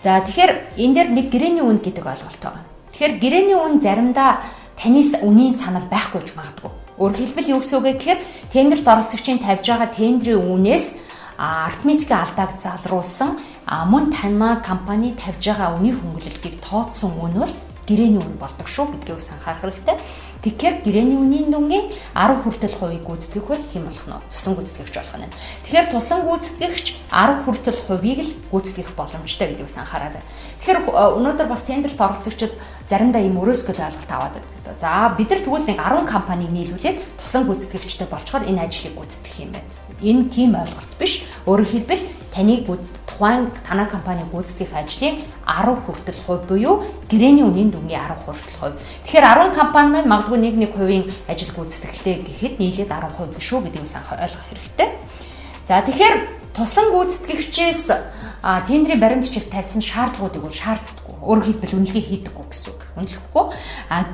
За тэгэхээр энэ дээр нэг гэрээний үн гэдэг ойлголт байгаа. Тэгэхээр гэрээний үн заримдаа таны үнийн санал байхгүй ч магадгүй. Өөрөөр хэлбэл юу гэсэн үг вэ гэхээр тендерт оролцогчийн тавьж байгаа тендерийн үнээс арифметикийн алдааг залруулсан мөн танай компани тавьж байгаа үнийн хөнгөлөлтийг тооцсон үн бол гэрээний үн болдог шүү гэдгийг анхаарах хэрэгтэй. Тэгэхээр гэрээний үнийн дүнгийн 10 хүртэл хувийг гүйцэтгэх бол хэн болох нь туслан гүйцэтгэгч болох нь. Тэгэхээр туслан гүйцэтгэгч 10 хүртэл хувийг л гүйцэтгэх боломжтой гэдгийг анхаараарай. Тэгэхээр өнөөдөр бас тендерт оролцогчид заримдаа ийм өрөөсгөл ойлголт аваад байдаг. За бид нар тэгвэл нэг 10 компаниг нийлүүлээд туслан гүйцэтгэгчтэй болчоор энэ ажлыг гүйцэтгэх юм байна. Энэ тийм ойлголт биш. Өөрөөр хэлбэл таны тухайн танай компани гүйцэтгэх ажлын 10 хүртэл хувь буюу гэрээний үнийн дүнгийн 10 хүртэл хувь. Тэгэхээр 10 компани маань магадгүй нэг хувийн ажил гүйцэтгэлтэй гэхэд нийлээд 10% биш үү гэдгийг ойлгох хэрэгтэй. За тэгэхээр туслан гүйцэтгэгчээс тендерийн баримтчиг тавьсан шаардлагуудыг бол шаарддаггүй. Өөрөөр хэлбэл үнэлгээ хийдэггүй гэсэн үг. Үнэлэхгүй.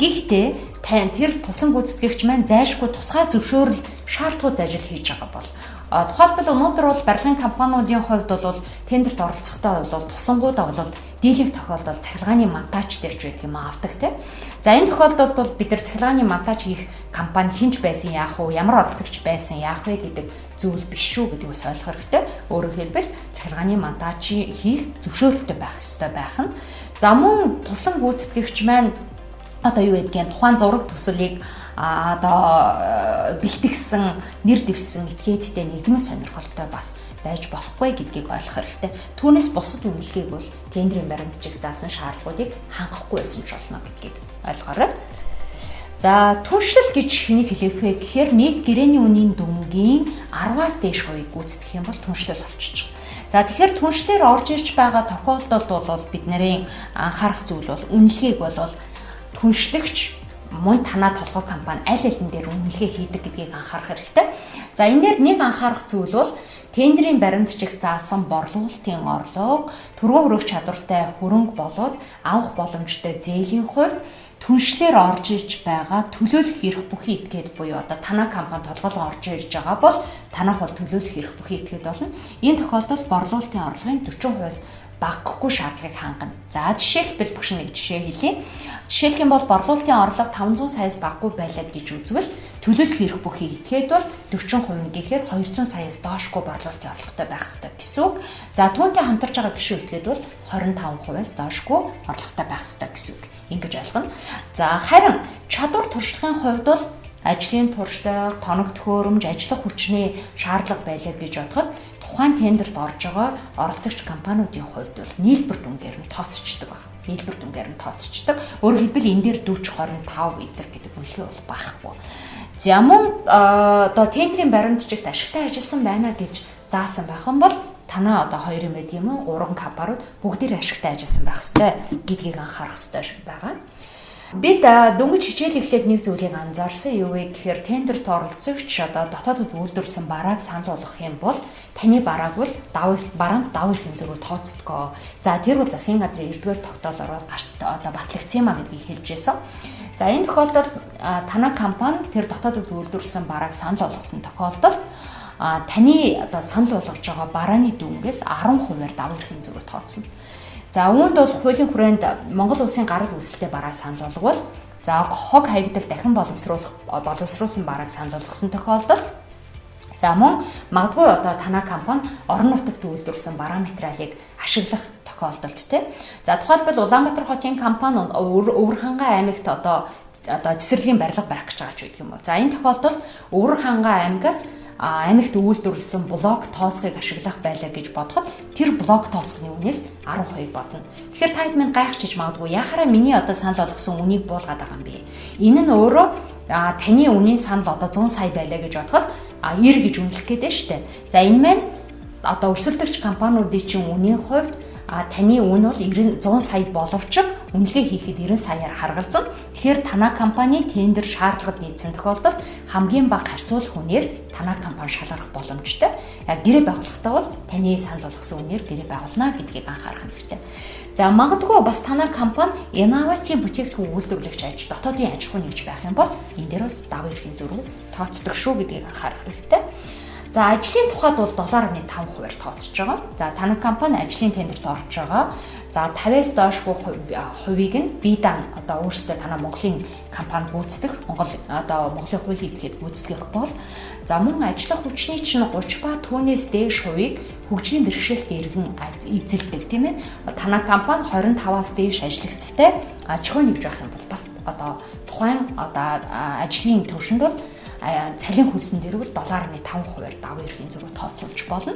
Гэхдээ тэр туслан гүйцэтгэгч маань зайлшгүй тусгай зөвшөөрөл шаардлагууд ажил хийж байгаа бол Тухайлбал өнөөдөр бол барилгын компаниудын хувьд бол тендерт оролцохдоо бол туслангуудаа бол дийлэнх тохиолдолд цахилгааны монтаж дэрж байдаг юм авдаг тийм. За энэ тохиолдолд бол бид нар цахилгааны монтаж хийх компани хинч байсан яах вэ? Ямар оролцогч байсан яах вэ гэдэг зүйл биш шүү гэдгийг бас ойлгох хэрэгтэй. Өөрөөр хэлбэл цахилгааны монтаж хийх зөвшөөрөлтөй байх ёстой байх нь. За мөн туслан гүйцэтгэгч маань одоо юу гэдгийг тухайн зураг төсөлийг одоо бэлтгэсэн нэр дэвсэн этикеттэй нэгдмэл сонирхолтой бас байж болохгүй гэдгийг ойлгох хэрэгтэй. Түүнээс бусад үнэлгээг бол тендерийн баримтчиг заасан шаардлагуудыг хангахгүй байсан ч болно гэдгийг ойлгоорой. За түншлэл гэж хэнийг хэлэх вэ гэхээр нийт гэрээний үнийн дүнгийн 10-аас дээш хувийг гүйцэтгэх юм бол түншлэл болчих. За тэгэхээр түншлэлээр орж ирж байгаа тохиолдолд бол бидний анхаарах зүйл бол үнэлгээг бол түншлэгч мөн танаа толгой компани аль алин дээр үнэлгээ хийдэг гэдгийг анхаарах хэрэгтэй. За энэ дээр нэг анхаарах зүйл бол тендерийн баримтчиг заасан борлуулалтын орлого түргэн хөрөх чадвартай хөрөнгө болоод авах боломжтой зээлийн хувьд түншлэлээр орж ирж байгаа төлөөлөх эрх бүхий этгээд буюу одоо танаа компани толгойлон орж ирж байгаа бол танах бол төлөөлөх эрх бүхий этгээд болно. Энэ тохиолдолд борлуулалтын орлогын 40%-аас багахгүй шаардлагыг хангана. За жишээлбэл багш нэг жишээ хэлье. Жишээлх юм бол борлуулалтын орлого 500 саяас баггүй байлаа гэж үзвэл төлөөлөх эрх бүхий этгээд бол 40% гэхээр 200 саяас доошгүй борлуулалтын орлоготой байх ёстой гэсэн үг. За түүнтэй хамтарч байгаа гишүүн этгээд бол 25%-аас доошгүй орлоготой байх ёстой гэсэн үг. Ингэж ойлгоно. За харин чадвар туршлагын хувьд бол ажлын туршлага, тоног төхөөрөмж, ажиллах хүчний шаардлага байлаа гэж бодоход тухайн тендерт орж байгаа оролцогч компаниудын хувьд бол нийлбэр дүнгээр нь тооцогчдөг байна. Нийлбэр дүнгээр нь тооцогчдөг. Өөрөөр хэлбэл энэ дээр 40-25 литр гэдэг үнэлгээ бол багхгүй. За мөн одоо тендерийн баримтчигт ашигтай ажилласан байна гэж заасан байх юм бол танаа одоо 2 юм байд юм уу 3 компаниуд бүгдээр ашигтай ажилласан байх ёстой гэдгийг анхаарах ёстой байгаа. Бид дөнгөж хичээл эхлээд нэг зүйлийг анзаарсан юу вэ гэхээр тендерт оролцогч одоо дотоодод үйлдвэрлэсэн барааг санал болгох юм бол таны барааг бол бараанд даваа ихэн зөрүү тооцдгоо. За тэр бол засгийн газрын 9-р тогтоолоор одоо батлагдсан юм а гэдгийг хэлж байсан. За энэ тохиолдолд танаа компани тэр дотоодод үйлдвэрлэсэн барааг санал болгосон тохиолдолд таны одоо санал болгож байгаа барааны дүнгээс 10%-аар даваа ихэн зөрүү тооцно. За үүнд бол хуулийн хүрээнд Монгол улсын гарал үүсэлтэй барааг санал болгвол за хог хаягдал дахин боловсруулсан барааг санал болгосон тохиолдолд за мөн магадгүй одоо танаа компани орон нутагт үйлдвэрлэсэн бараа материалыг ашиглах тохиолдолд тийм. За тухайлбал Улаанбаатар хотын компани Өвөр хангай аймагт одоо цэцэрлэгийн барилга барих гэж байгаа ч гэдэг юм уу. За энэ тохиолдолд Өвөр хангай аймагаас аймагт үйлдвэрлэсэн блок тоосхыг ашиглах байлаа гэж бодоход тэр блок тоосхны үнээс 10% бодно. Тэгэхээр та хэд минь гайхчихж магадгүй яхаараа миний одоо санал болгосон үнийг буулгаад байгаа юм бэ? Энэ нь өөрөө таны үнийн санал одоо 100 сая байлаа гэж бодоход 90 гэж үнэлэх гээд байна шүү дээ. За энэ маань одоо өрсөлдөгч компаниудын чинь үнийн хувьд таны үн бол 100 сая боловч үнэлгээ хийхэд 90 саяар харгалзан. Тэгэхээр танаа компани тендер шаардлагад нийцсэн тохиолдолд хамгийн бага харьцуулах үнээр танаа компани шалгарах боломжтой. Гэрээ байгуулахдаа бол таны санал болгосон үнээр гэрээ байгуулна гэдгийг анхаарах хэрэгтэй. За магадгүй бас танаа компани инновацийн бүтээгдэхүүн үйлдвэрлэгч дотоодын аж ахуй нэгж байх юм бол энэ дээр бас даваа эрхийн зөрүү тооцдог шүү гэдгийг анхаарах хэрэгтэй. За ажлын тухайд бол 7.5%-аар тооцож байгаа. За танаа компани ажлын тендерт орж байгаа. За 50-аас доошгүй хувийг нь бие дан одоо өөрсдөө танаа Монголын компани гүйцэтгэх, Монголын хуулийн этгээд гүйцэтгэх бол за мөн ажиллах хүчний чинь 30 ба түүнээс дээш хувийг хөгжлийн бэрхшээлт иргэн эзэлдэг тийм ээ. Танаа компани 25-аас дээш ажлагчтай аж ахуй нэгж байх юм бол бас одоо тухайн одоо ажлын төвшөнд бол цалин хөлсөн дээр бол 7.5%-аар даваа эрхийн зөрүү тооцоолж болно.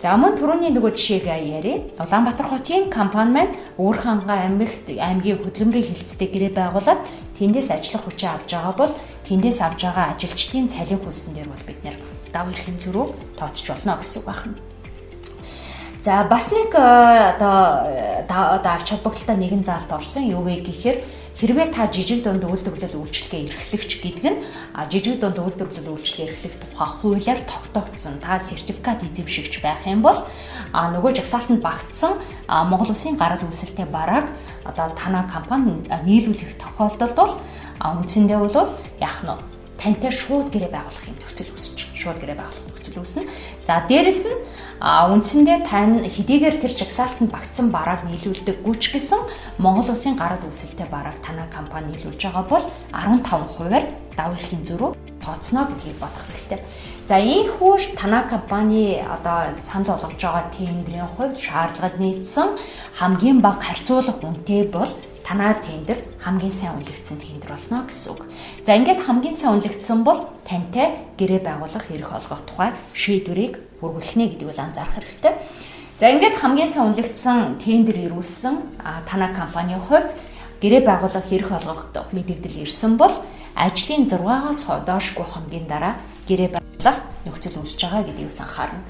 За мөн түрүүний нөгөө жишээг яриа. Улаанбаатар хотын компани маань Өвөр хангай аймгийн хөдөлмөрийн хилцтэй гэрээ байгуулад тэндээс ажиллах хүчээ авч байгаа бол тэндээс авж байгаа ажилчдын цалин хөлсөн дээр бол бид нэр даваа эрхийн зөрүү тооцож болно гэсэн үг байна. За бас нэг одоо ач холбогдолтой нэгэн заалт орсон. Юу вэ гэхээр хэрвээ та жижиг дунд үйлдвэрлэл үйлчлэгээ эрхлэгч гэдэг нь жижиг дунд үйлдвэрлэл үйлчлэгээ эрхлэх тухай хуулиар тогтоогдсон та сертификат эзэмшигч байх юм бол нөгөө жагсаалтанд багтсан Монгол Улсын гарал үүсэлтэй барааг одоо танаа компани нийлүүлэх тохиолдолд бол үндсэндээ бол яах нь тантай шууд гэрээ байгуулах юм нөхцөл үүсэж нөхцөл үүснэ. За дээрэс нь үндсэндээ тань хэдийгээр тэр жагсаалтанд багтсан барааг нийлүүлдэг гүч гэсэн Монгол улсын гарал үүсэлтэй барааг танай компани нийлүүлж байгаа бол 15%-аар давуу эрхийн зөрүү тооцно гэдгийг бодох хэрэгтэй. За ийхүү танай компани одоо санал болгож байгаа тендерийн хувьд шаардлагад нийцсэн хамгийн бага харьцуулах үнэтэй бол танай тендер хамгийн сайн үнэлэгдсэн тендер болно гэсэн үг. За ингээд хамгийн сайн үнэлэгдсэн бол тантай гэрээ байгуулах эрх олгох тухай шийдвэрийг хүргүүлэх нэ гэдгийг бол анзаарах хэрэгтэй. За ингээд хамгийн сайн үнэлэгдсэн тендер ирүүлсэн танай компанийн хувьд гэрээ байгуулах эрх олгоход мэдэгдэл ирсэн бол ажлын 6-аас доошгүй хоногийн дараа гэрээ байгуулах нөхцөл үүсэж байгаа гэдгийг анхаарна.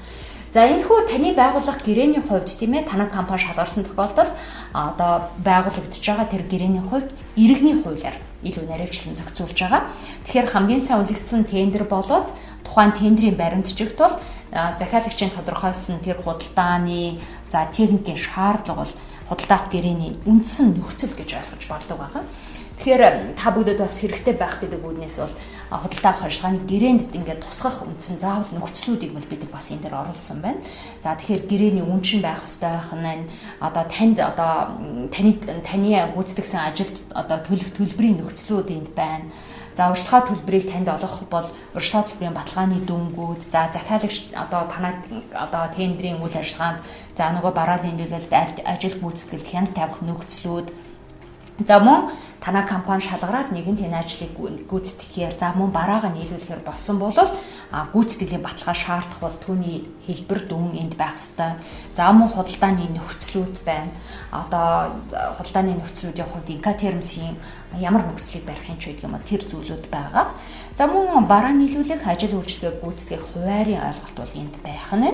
За энэхүү таны байгууллага гэрээний хувьд тийм ээ танай компани шалгарсан тохиолдолд одоо байгуулагдж байгаа тэр гэрээний хувьд иргэний хуулиар илүү наривчлан зохицуулж байгаа. Тэгэхээр хамгийн сайн үнэлэгдсэн тендер болоод тухайн тендерийн баримтчигт бол захиалагчийн тодорхойлсон тэр худалдааны за техникийн шаардлага бол худалдаа авах гэрээний үндсэн нөхцөл гэж ойлгож болдог байгаа. Тэгэхээр та бүгдд бас хэрэгтэй байх гэдэг үднээс бол худалдаа авах ажиллагааны гэрээнд ингээд тусгах үндсэн заавал нөхцлүүдийг бол бид бас энэ дээр оруулсан байна. За тэгэхээр гэрээний үнчин байх ёстой байх нь одоо танд одоо таны гүйцэтгэсэн ажилд одоо төлөх төлбөрийн нөхцлүүд энд байна. За урьдчилгаа төлбөрийг танд олгох бол урьдчилгаа төлбөрийн баталгааны дүнгууд, за захиалагч одоо танай одоо тендерийн үйл ажиллагаанд за нөгөө бараалын нийлүүлэлт ажил гүйцэтгэлд хяналт тавих нөхцлүүд. За мөн танай компани шалгараад нэгэн тэн ажлыг гүйцэтгэхээр за мөн бараагаа нийлүүлэхээр болсон бол гүйцэтгэлийн баталгаа шаардах бол түүний хэлбэр дүн энд байх ёстой. За мөн худалдааны нөхцлүүд байна. Одоо худалдааны нөхцлүүдийн хувьд инкатермсийн ямар нөхцөлийг барихын ч гэдэг юм тэр зүйлүүд байгаа. За мөн бараа нийлүүлэх ажил үйлчлэгээ гүйцэтгэх хуваарийн ойлголт бол энд байх нь.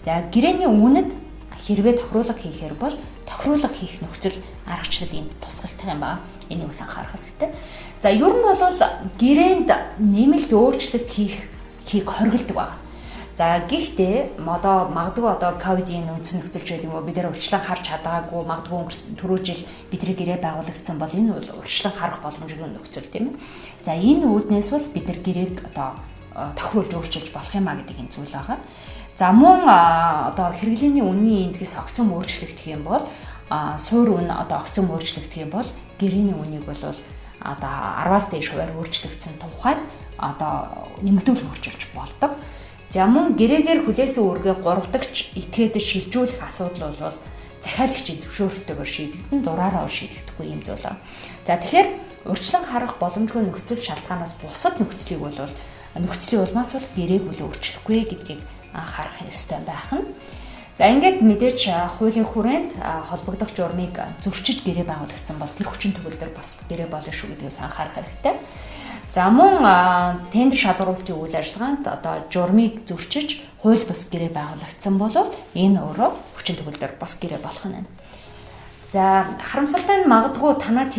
За гэрээний үнэд хэрвээ тохируулга хийхээр бол тохируулга хийх нөхцөл аргачлал энд тусгагдах юм байна. Энийг бас анхаарах хэрэгтэй. За ер нь бол гэрээнд нэмэлт өөрчлөлт хийх хориглдог байна. За гэхдээ магадгүй одоо ковидын үндсэн нөхцөлч гэдэг юм уу бид нэр урьдчилан харж чадаагүй магадгүй өнгөрсөн түрүү жил бидний гэрээ байгуулагдсан бол энэ бол урьдчилан харах боломжгүй нөхцөл тийм ээ. За энэ үүднээс бол бид нар гэрээг одоо тохируулж өөрчилж болох юм а гэдэг юм зүйл байгаа. За мөн одоо хэрэглээний үнийн эндгээс огцом өөрчлөгдөх юм бол суур үн одоо огцом өөрчлөгдөх юм бол гэрээний үнийг бол одоо 10-аас дээш хувиар өөрчлөгдсөн тухайд одоо нэмэгдүүл өөрчилж болдог. За мөн гэрээгээр хүлээсэн үүргээ 3 дахь этгээдэд шилжүүлэх асуудал бол захиалагчийн зөвшөөрөлтөөр шийдэгдэн дураараа шийдэгдэхгүй юм зүйл. За тэгэхээр урьдчилан харах боломжгүй нөхцөл шалтгаанаас бусад нөхцлийн улмаас бол гэрээг бол өөрчлөхгүй гэдгийг анхаарах ёстой байх нь. За ингээд мэдээж хуулийн хүрээнд холбогдох журмыг зөрчиж гэрээ байгуулагдсан бол тэр хүчин төгөлдөр бас гэрээ болно шүү гэдгээс анхаарах хэрэгтэй. За мөн тендер шалгаруулалтын үйл ажиллагаанд одоо журмыг зөрчиж хууль бус гэрээ байгуулагдсан бол энэ өөрөө хүчин төгөлдөр бас гэрээ болох нь. За харамсалтай нь магадгүй танай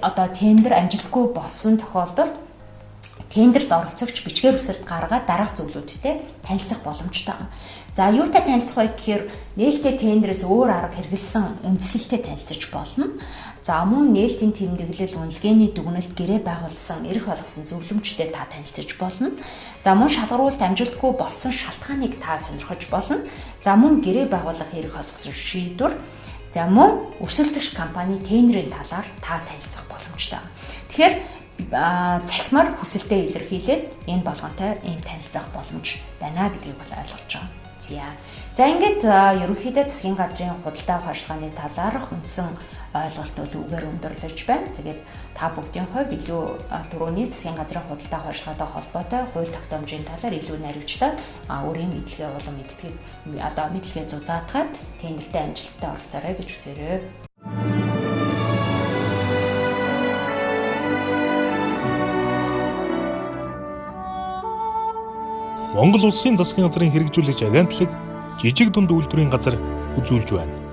одоо тендер амжилтгүй болсон тохиолдолд тендерт оролцогч бичгээр үсэрд гаргаад дараах зөвлөдтэй танилцах боломжтой. За юутай танилцах вэ гэхээр нээлттэй тендерээс өөр арга хэрэгэлсэн үндэслэлтэй танилцаж болно. За мөн нээлтийн тэмдэглэл үнэлгээний дүгнэлт гэрээ байгуулсан эрх олгосон зөвлөмжтэй та танилцаж болно. За мөн шалгаруулалт амжилтгүй болсон шалтгааныг та сонирхож болно. За мөн гэрээ байгуулах эрх олгосон шийдвэр. За мөн өрсөлдөгч компани тендерийн талаар та танилцах боломжтой. Тэгэхээр цахимаар хүсэлтэд илэрхийлээд энэ болгонтой ийм танилцах боломж байна гэдгийг бол ойлгож байгаа. За ингээд ерөнхийдөө засгийн газрын худалдаа авах ажиллагааны талаарх үндсэн ойлголт бол үгээр өндөрлөж байна. Тэгээд та бүгдийн хувьд илүү түрүүний засгийн газрын худалдаа авах ажиллагаатай холбоотой хууль тогтоомжийн талаар илүү наривчлаад өөрийн мэдлэгээ болон мэдлэгээ зузаатгаад тендертэй амжилттай оролцоорой гэж хүсээрэй. Монгол улсын засгийн газрын хэрэгжүүлэгч агентлаг жижиг дунд үйлдвэрийн газар үзүүлж байна.